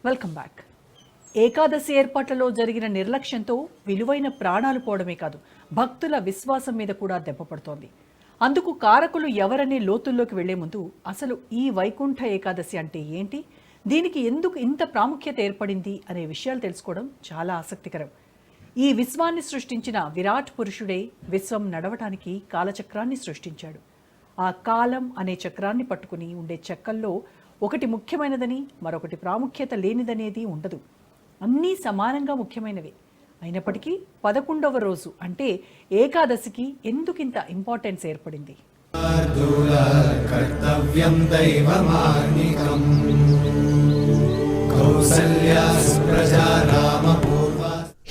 Welcome back. Ekadashi ఏర్పాట్లలో జరిగిన నిర్లక్ష్యంతో విలువైన ప్రాణాలు పోవడమే కాదు, భక్తుల విశ్వాసం మీద కూడా దెబ్బపడుతోంది. అందుకు కారకులు ఎవరనే లోతుల్లోకి వెళ్లే ముందు అసలు ఈ వైకుంఠ ఏకాదశి అంటే ఏంటి, దీనికి ఎందుకు ఇంత ప్రాముఖ్యత ఏర్పడింది అనే విషయాలు తెలుసుకోవడం చాలా ఆసక్తికరం. ఈ విశ్వాన్ని సృష్టించిన విరాట్ పురుషుడే విశ్వం నడవటానికి కాలచక్రాన్ని సృష్టించాడు. ఆ కాలం అనే చక్రాన్ని పట్టుకుని ఉండే చెక్కల్లో ఒకటి ముఖ్యమైనదని మరొకటి ప్రాముఖ్యత లేనిదనేది ఉండదు. అన్నీ సమానంగా ముఖ్యమైనవే. అయినప్పటికీ 11వ రోజు అంటే ఏకాదశికి ఎందుకింత ఇంపార్టెన్స్ ఏర్పడింది?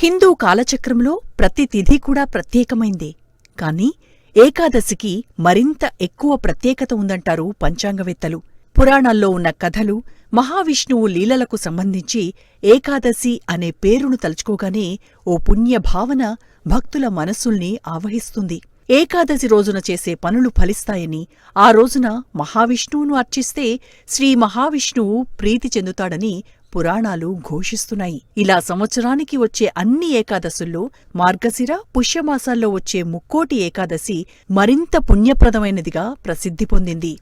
హిందూ కాలచక్రంలో ప్రతి తిథి కూడా ప్రత్యేకమైందే. కానీ ఏకాదశికి మరింత ఎక్కువ ప్రత్యేకత ఉందంటారు పంచాంగవేత్తలు. పురాణాల్లో ఉన్న కథలు, మహావిష్ణువు లీలలకు సంబంధించి ఏకాదశి అనే పేరును తలుచుకోగానే ఓ పుణ్యభావన భక్తుల మనస్సుల్ని ఆవహిస్తుంది. ఏకాదశి రోజున చేసే పనులు ఫలిస్తాయని, ఆ రోజున మహావిష్ణువును అర్చిస్తే శ్రీ మహావిష్ణువు ప్రీతి చెందుతాడని పురాణాలు ఘోషిస్తున్నాయి. ఇలా సంవత్సరానికి వచ్చే అన్ని ఏకాదశుల్లో మార్గశిర, పుష్యమాసాల్లో వచ్చే ముక్కోటి ఏకాదశి మరింత పుణ్యప్రదమైనదిగా ప్రసిద్ధి పొందింది.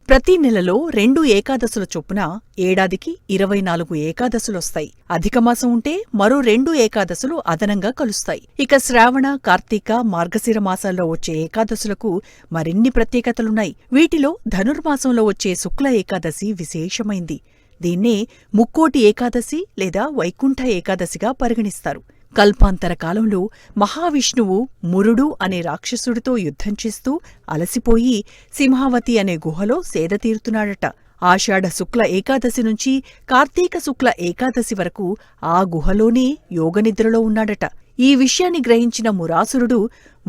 ప్రతి నెలలో 2 ఏకాదశుల చొప్పున ఏడాదికి 24 ఏకాదశులొస్తాయి. అధికమాసం ఉంటే మరో 2 ఏకాదశులు అదనంగా కలుస్తాయి. ఇక శ్రావణ, కార్తీక, మార్గశిర మాసాల్లో వచ్చే ఏకాదశులకు మరిన్ని ప్రత్యేకతలున్నాయి. వీటిలో ధనుర్మాసంలో వచ్చే శుక్ల ఏకాదశి విశేషమైంది. దీన్నే ముక్కోటి ఏకాదశి లేదా వైకుంఠ ఏకాదశిగా పరిగణిస్తారు. కల్పాంతర కాలంలో మహావిష్ణువు మురుడు అనే రాక్షసుడితో యుద్ధం చేస్తూ అలసిపోయి సింహావతి అనే గుహలో సేదతీరుతున్నాడట. ఆషాఢ శుక్ల ఏకాదశి నుంచి కార్తీక శుక్ల ఏకాదశి వరకు ఆ గుహలోనే యోగనిద్రలో ఉన్నాడట. ఈ విషయాన్ని గ్రహించిన మురాసురుడు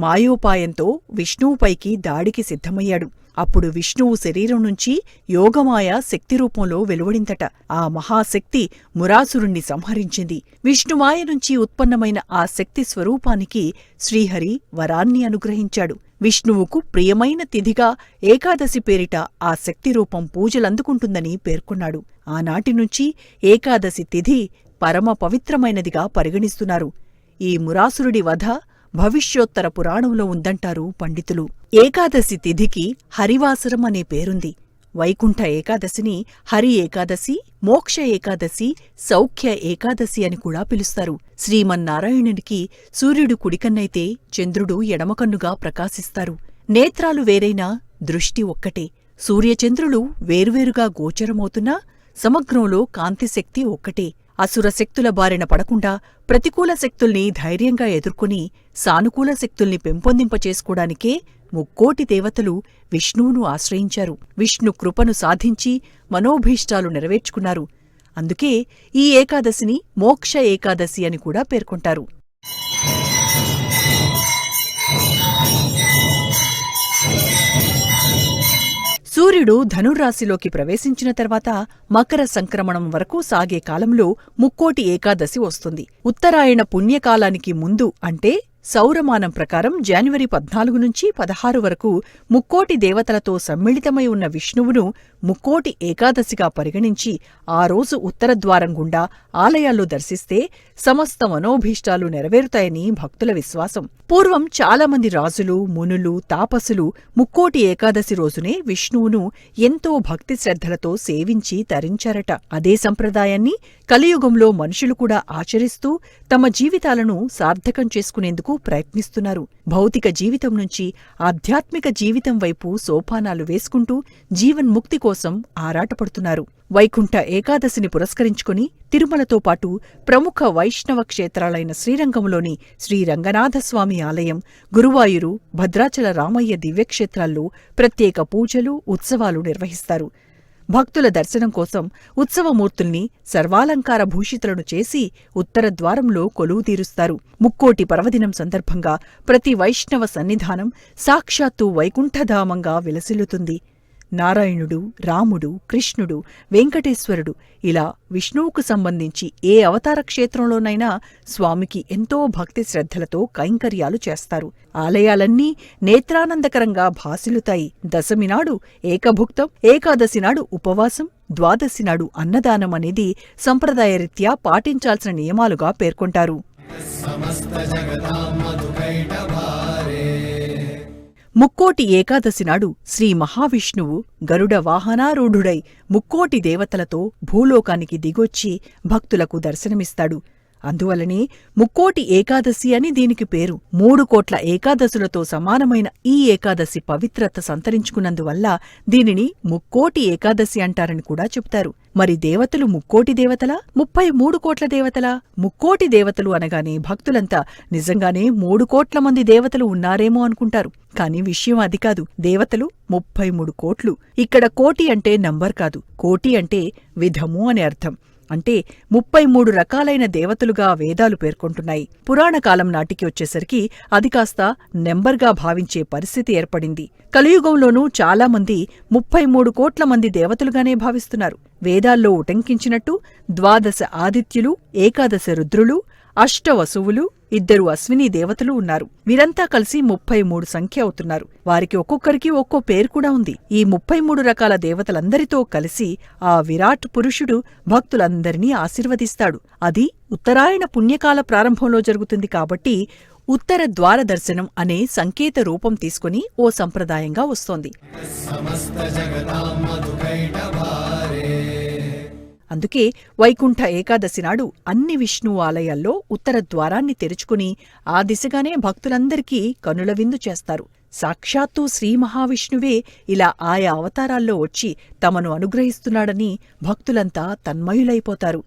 మాయోపాయంతో విష్ణువుపైకి దాడికి సిద్ధమయ్యాడు. అప్పుడు విష్ణువు శరీరం నుంచి యోగమాయ శక్తిరూపంలో వెలువడిందట. ఆ మహాశక్తి మురాసురుణ్ణి సంహరించింది. విష్ణుమాయ నుంచి ఉత్పన్నమైన ఆ శక్తి స్వరూపానికి శ్రీహరి వరాన్ని అనుగ్రహించాడు. విష్ణువుకు ప్రియమైన తిథిగా ఏకాదశి పేరిట ఆ శక్తిరూపం పూజలందుకుంటుందని పేర్కొన్నాడు. ఆనాటినుంచి ఏకాదశి తిథి పరమ పవిత్రమైనదిగా పరిగణిస్తున్నారు. ఈ మురాసురుడి వధ భవిష్యోత్తర పురాణంలో ఉందంటారు పండితులు. ఏకాదశి తిథికి హరివాసరం అనే పేరుంది. వైకుంఠ ఏకాదశిని హరి ఏకాదశి, మోక్ష ఏకాదశి, సౌఖ్య ఏకాదశి అని కూడా పిలుస్తారు. శ్రీమన్నారాయణునికి సూర్యుడు కుడికన్నైతే చంద్రుడు ఎడమకన్నుగా ప్రకాశిస్తారు. నేత్రాలు వేరైనా దృష్టి ఒక్కటే. సూర్యచంద్రులు వేర్వేరుగా గోచరమవుతున్నా సమగ్రంలో కాంతిశక్తి ఒక్కటే. అసుర శక్తుల బారిన పడకుండా ప్రతికూల శక్తుల్ని ధైర్యంగా ఎదుర్కొని సానుకూల శక్తుల్ని పెంపొందింపచేసుకోడానికే ముక్కోటి దేవతలు విష్ణువును ఆశ్రయించారు. విష్ణు కృపను సాధించి మనోభీష్టాలు నెరవేర్చుకున్నారు. అందుకే ఈ ఏకాదశిని మోక్ష ఏకాదశి అని కూడా పేర్కొంటారు. సూర్యుడు ధనుర్రాశిలోకి ప్రవేశించిన తర్వాత మకర సంక్రమణం వరకు సాగే కాలంలో ముక్కోటి ఏకాదశి వస్తుంది. ఉత్తరాయణ పుణ్యకాలానికి ముందు అంటే సౌరమానం ప్రకారం జనవరి 14 నుంచి 16 వరకు ముక్కోటి దేవతలతో సమ్మిళితమై ఉన్న విష్ణువును ముక్కోటి ఏకాదశిగా పరిగణించి ఆ రోజు ఉత్తరద్వారం గుండా ఆలయాల్లో దర్శిస్తే సమస్త మనోభీష్టాలు నెరవేరుతాయని భక్తుల విశ్వాసం. పూర్వం చాలామంది రాజులు, మునులు, తాపసులు ముక్కోటి ఏకాదశి రోజునే విష్ణువును ఎంతో భక్తి శ్రద్ధలతో సేవించి తరించారట. అదే సంప్రదాయాన్ని కలియుగంలో మనుషులు కూడా ఆచరిస్తూ తమ జీవితాలను సార్థకం చేసుకునేందుకు ప్రయత్నిస్తున్నారు. భౌతిక జీవితం నుంచి ఆధ్యాత్మిక జీవితం వైపు సోపానాలు వేసుకుంటూ జీవన్ముక్తి కోసం ఆరాటపడుతున్నారు. వైకుంఠ ఏకాదశిని పురస్కరించుకుని తిరుమలతో పాటు ప్రముఖ వైష్ణవ క్షేత్రాలైన శ్రీరంగంలోని శ్రీరంగనాథస్వామి ఆలయం, గురువాయూరు, భద్రాచల రామయ్య దివ్యక్షేత్రాల్లో ప్రత్యేక పూజలు, ఉత్సవాలు నిర్వహిస్తారు. భక్తుల దర్శనం కోసం ఉత్సవమూర్తుల్ని సర్వాలంకార భూషితులను చేసి ఉత్తరద్వారంలో కొలువు తీరుస్తారు. ముక్కోటి పర్వదినం సందర్భంగా ప్రతి వైష్ణవ సన్నిధానం సాక్షాత్తు వైకుంఠధామంగా విలసిల్లుతుంది. నారాయణుడు, రాముడు, కృష్ణుడు, వెంకటేశ్వరుడు ఇలా విష్ణువుకు సంబంధించి ఏ అవతార క్షేత్రంలోనైనా స్వామికి ఎంతో భక్తి శ్రద్ధలతో కైంకర్యాలు చేస్తారు. ఆలయాలన్నీ నేత్రానందకరంగా భాసిల్లుతాయి. దశమినాడు ఏకభుక్తం, ఏకాదశినాడు ఉపవాసం, ద్వాదశినాడు అన్నదానం అనేది సంప్రదాయరీత్యా పాటించాల్సిన నియమాలుగా పేర్కొంటారు. ముక్కోటి ఏకాదశి నాడు శ్రీ మహావిష్ణువు గరుడ వాహనారూఢుడై ముక్కోటి దేవతలతో భూలోకానికి దిగొచ్చి భక్తులకు దర్శనమిస్తాడు. అందువలనే ముక్కోటి ఏకాదశి అని దీనికి పేరు. 3 కోట్ల ఏకాదశులతో సమానమైన ఈ ఏకాదశి పవిత్రత సంతరించుకున్నందువల్ల దీనిని ముక్కోటి ఏకాదశి అంటారని కూడా చెప్తారు. మరి దేవతలు ముక్కోటి దేవతలా, 33 కోట్ల దేవతలా? ముక్కోటి దేవతలు అనగానే భక్తులంతా నిజంగానే 3 కోట్ల మంది దేవతలు ఉన్నారేమో అనుకుంటారు. కాని విషయం అది కాదు. దేవతలు 33 కోట్లు. ఇక్కడ కోటి అంటే నంబర్ కాదు, కోటి అంటే విధము అని అర్థం. అంటే 33 రకాలైన దేవతలుగా వేదాలు పేర్కొంటున్నాయి. పురాణకాలం నాటికి వచ్చేసరికి అది కాస్త నెంబర్గా భావించే పరిస్థితి ఏర్పడింది. కలియుగంలోనూ చాలామంది 33 కోట్ల మంది దేవతలుగానే భావిస్తున్నారు. వేదాల్లో ఉటంకించినట్టు 12 ఆదిత్యులు, ఏకాదశ రుద్రులు, 8 వసువులు, 2 అశ్వినీ దేవతలు ఉన్నారు. వీరంతా కలిసి 33 సంఖ్య అవుతున్నారు. వారికి ఒక్కొక్కరికి ఒక్కో పేరు కూడా ఉంది. ఈ 33 రకాల దేవతలందరితో కలిసి ఆ విరాట్ పురుషుడు భక్తులందరినీ ఆశీర్వదిస్తాడు. అది ఉత్తరాయణ పుణ్యకాల ప్రారంభంలో జరుగుతుంది కాబట్టి ఉత్తర ద్వార దర్శనం అనే సంకేత రూపం తీసుకుని ఓ సంప్రదాయంగా వస్తోంది. అందుకే వైకుంఠ ఏకాదశి నాడు అన్ని విష్ణువు ఆలయాల్లో ఉత్తర ద్వారాన్ని తెరుచుకుని ఆ దిశగానే భక్తులందరికీ కనుల విందు చేస్తారు. సాక్షాత్తూ శ్రీ మహావిష్ణువే ఇలా ఆయా అవతారాల్లో వచ్చి తమను అనుగ్రహిస్తున్నాడని భక్తులంతా తన్మయులైపోతారు.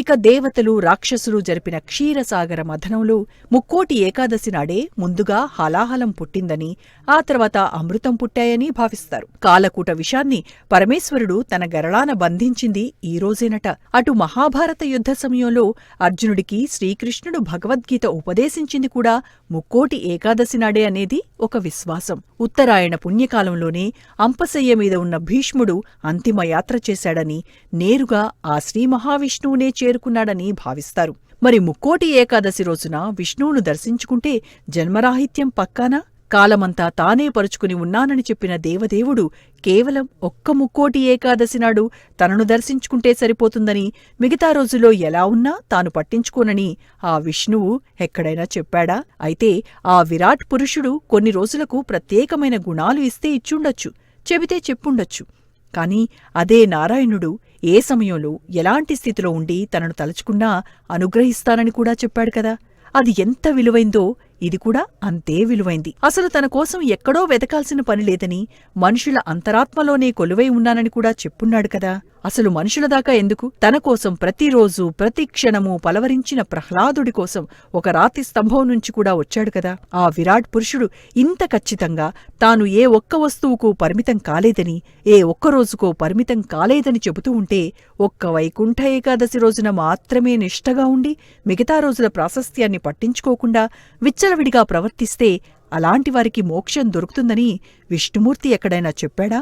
ఇక దేవతలు, రాక్షసులు జరిపిన క్షీరసాగర మథనంలో ముక్కోటి ఏకాదశి నాడే ముందుగా హలాహలం పుట్టిందని, ఆ తర్వాత అమృతం పుట్టాయని భావిస్తారు. కాలకూట విషాన్ని పరమేశ్వరుడు తన గరళాన బంధించింది ఈ రోజేనట. అటు మహాభారత యుద్ధ సమయంలో అర్జునుడికి శ్రీకృష్ణుడు భగవద్గీత ఉపదేశించింది కూడా ముక్కోటి ఏకాదశి నాడే అనేది ఒక విశ్వాసం. ఉత్తరాయణ పుణ్యకాలంలోనే అంపశయ్య మీద ఉన్న భీష్ముడు అంతిమయాత్ర చేశాడని, నేరుగా ఆ శ్రీ మహావిష్ణువునే చేరుకున్నాడని భావిస్తారు. మరి ముక్కోటి ఏకాదశి రోజున విష్ణువును దర్శించుకుంటే జన్మరాహిత్యం పక్కానా? కాలమంతా తానే పరుచుకుని ఉన్నానని చెప్పిన దేవదేవుడు కేవలం ఒక్క ముక్కోటి ఏకాదశి నాడు తనను దర్శించుకుంటే సరిపోతుందని, మిగతా రోజుల్లో ఎలా ఉన్నా తాను పట్టించుకోనని ఆ విష్ణువు ఎక్కడైనా చెప్పాడా? అయితే ఆ విరాట్ పురుషుడు కొన్ని రోజులకు ప్రత్యేకమైన గుణాలు ఇస్తే ఇచ్చుండొచ్చు, చెబితే చెప్పుండొచ్చు. కాని అదే నారాయణుడు ఏ సమయంలో ఎలాంటి స్థితిలో ఉండి తనను తలుచుకున్నా అనుగ్రహిస్తానని కూడా చెప్పాడు కదా. అది ఎంత విలువైందో ఇది కూడా అంతే విలువైంది. అసలు తన కోసం ఎక్కడో వెతకాల్సిన పనిలేదని, మనుషుల అంతరాత్మలోనే కొలువై ఉన్నానని కూడా చెప్పున్నాడు కదా. అసలు మనుషుల దాకా ఎందుకు? తన కోసం ప్రతిరోజూ ప్రతి క్షణమూ పలవరించిన ప్రహ్లాదుడి కోసం ఒక రాతి స్తంభం నుంచి కూడా వచ్చాడు కదా. ఆ విరాట్ పురుషుడు ఇంత ఖచ్చితంగా తాను ఏ ఒక్క వస్తువుకు పరిమితం కాలేదని, ఏ ఒక్క రోజుకో పరిమితం కాలేదని చెబుతూ ఉంటే, ఒక్క వైకుంఠ ఏకాదశి రోజున మాత్రమే నిష్ఠగా ఉండి మిగతా రోజుల ప్రాశస్త్యాన్ని పట్టించుకోకుండా విచ్చలవిడిగా ప్రవర్తిస్తే అలాంటి వారికి మోక్షం దొరుకుతుందని విష్ణుమూర్తి ఎక్కడైనా చెప్పాడా?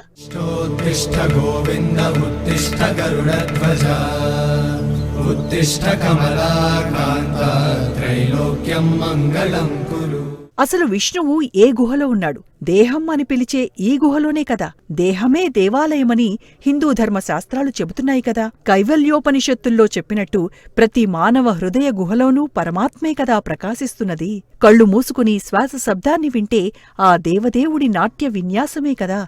అసలు విష్ణువు ఏ గుహలో ఉన్నాడు? దేహం అని పిలిచే ఈ గుహలోనే కదా. దేహమే దేవాలయమని హిందూ ధర్మశాస్త్రాలు చెబుతున్నాయి కదా. కైవల్యోపనిషత్తుల్లో చెప్పినట్టు ప్రతి మానవ హృదయ గుహలోనూ పరమాత్మే కదా ప్రకాశిస్తున్నది. కళ్ళు మూసుకుని శ్వాస శబ్దాన్ని వింటే ఆ దేవదేవుడి నాట్య విన్యాసమే కదా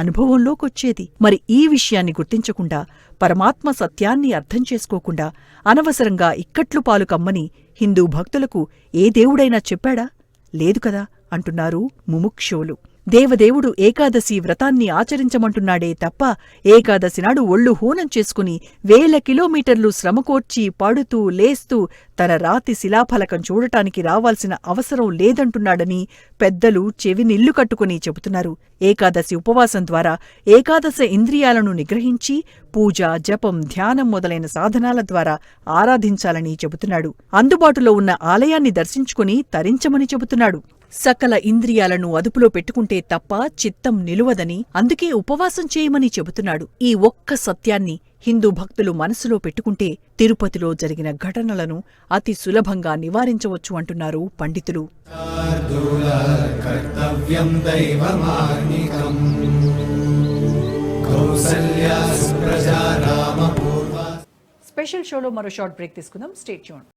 అనుభవంలోకొచ్చేది. మరి ఈ విషయాన్ని గుర్తించకుండా, పరమాత్మ సత్యాన్ని అర్థం చేసుకోకుండా అనవసరంగా ఇక్కట్లు పాలు కమ్మని హిందూ భక్తులకు ఏ దేవుడైనా చెప్పాడా? లేదు కదా అంటున్నారు ముముక్షువులు. దేవదేవుడు ఏకాదశి వ్రతాన్ని ఆచరించమంటున్నాడే తప్ప ఏకాదశి నాడు ఒళ్ళు హూనం చేసుకుని వేల కిలోమీటర్లు శ్రమకోర్చి పడుతూ లేస్తూ తన రాతి శిలాఫలకం చూడటానికి రావాల్సిన అవసరం లేదంటున్నాడని పెద్దలు చెవినిల్లు కట్టుకుని చెబుతున్నారు. ఏకాదశి ఉపవాసం ద్వారా ఏకాదశ ఇంద్రియాలను నిగ్రహించి పూజ, జపం, ధ్యానం మొదలైన సాధనాల ద్వారా ఆరాధించాలని చెబుతున్నాడు. అందుబాటులో ఉన్న ఆలయాన్ని దర్శించుకుని తరించమని చెబుతున్నాడు. సకల ఇంద్రియాలను అదుపులో పెట్టుకుంటే తప్ప చిత్తం నిలువదని, అందుకే ఉపవాసం చేయమని చెబుతున్నాడు. ఈ ఒక్క సత్యాన్ని హిందూ భక్తులు మనసులో పెట్టుకుంటే తిరుపతిలో జరిగిన ఘటనలను అతి సులభంగా నివారించవచ్చు అంటున్నారు పండితులు. స్పెషల్ షోలో మరో షార్ట్ బ్రేక్ తీసుకుందాం. Stay tuned.